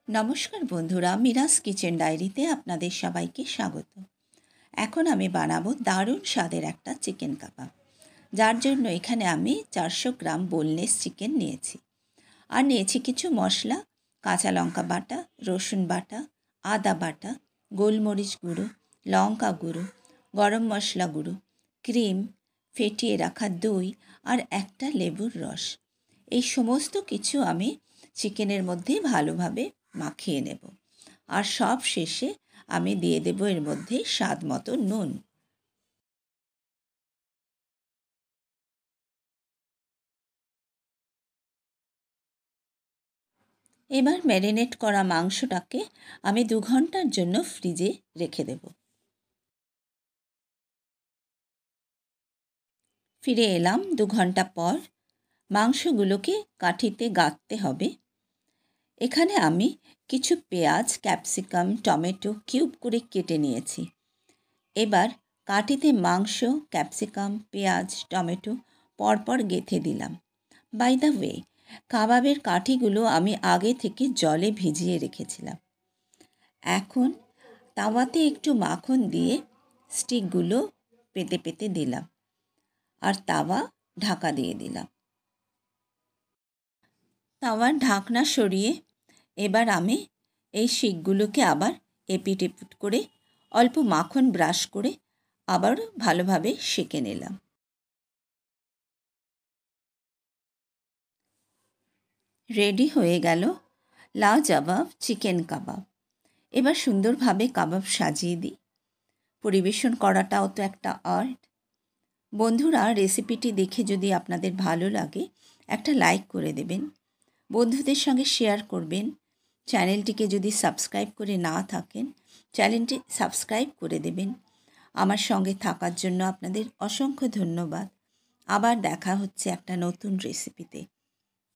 নমস্কার বন্ধুরা, মিরাজ কিচেন ডায়েরিতে আপনাদের সবাইকে স্বাগত। এখন আমি বানাবো দারুণ স্বাদের একটা চিকেন কাবাব, যার জন্য এখানে আমি 400 গ্রাম বোনলেস চিকেন নিয়েছি। আর নিয়েছি কিছু মশলা, কাঁচা লঙ্কা বাটা, রসুন বাটা, আদা বাটা, গোলমরিচ গুঁড়ো, লঙ্কা গুঁড়ো, গরম মশলা গুঁড়ো, ক্রিম, ফেটিয়ে রাখা দই আর একটা লেবুর রস। এই সমস্ত কিছু আমি চিকেনের মধ্যে ভালোভাবে মাখিয়ে নেব। আর সব শেষে আমি দিয়ে দেব এর মধ্যে স্বাদ মতো নুন। এবার ম্যারিনেট করা মাংসটাকে আমি 2 ঘন্টার জন্য ফ্রিজে রেখে দেব। ফিরে এলাম 2 ঘন্টা পর। মাংসগুলোকে কাঠিতে গাঁথতে হবে। এখানে আমি কিছু পেঁয়াজ, ক্যাপসিকাম, টমেটো কিউব করে কেটে নিয়েছি। এবার কাঠিতে মাংস, ক্যাপসিকাম, পেঁয়াজ, টমেটো পরপর গেঁথে দিলাম। বাই দ্য ওয়ে, কাবাবের কাঠিগুলো আমি আগে থেকে জলে ভিজিয়ে রেখেছিলাম। এখন তাওয়াতে একটু মাখন দিয়ে স্টিকগুলো পেতে পেতে দিলাম আর তাওয়া ঢাকা দিয়ে দিলাম। তাওয়ার ঢাকনা সরিয়ে এবার আমি এই শিকগুলোকে আবার এপিট এপিট করে অল্প মাখন ব্রাশ করে আবার ভালোভাবে সেঁকে নিলাম। রেডি হয়ে গেল লাজবাব চিকেন কাবাব। এবার সুন্দরভাবে কাবাব সাজিয়ে দিই। পরিবেশন করাটাও তো একটা আর্ট। বন্ধুরা, রেসিপিটি দেখে যদি আপনাদের ভালো লাগে একটা লাইক করে দেবেন, বন্ধুদের সঙ্গে শেয়ার করবেন। চ্যানেলটিকে যদি সাবস্ক্রাইব করে না থাকেন, চ্যানেলটি সাবস্ক্রাইব করে দেবেন। আমার সঙ্গে থাকার জন্য আপনাদের অসংখ্য ধন্যবাদ। আবার দেখা হচ্ছে একটা নতুন রেসিপিতে।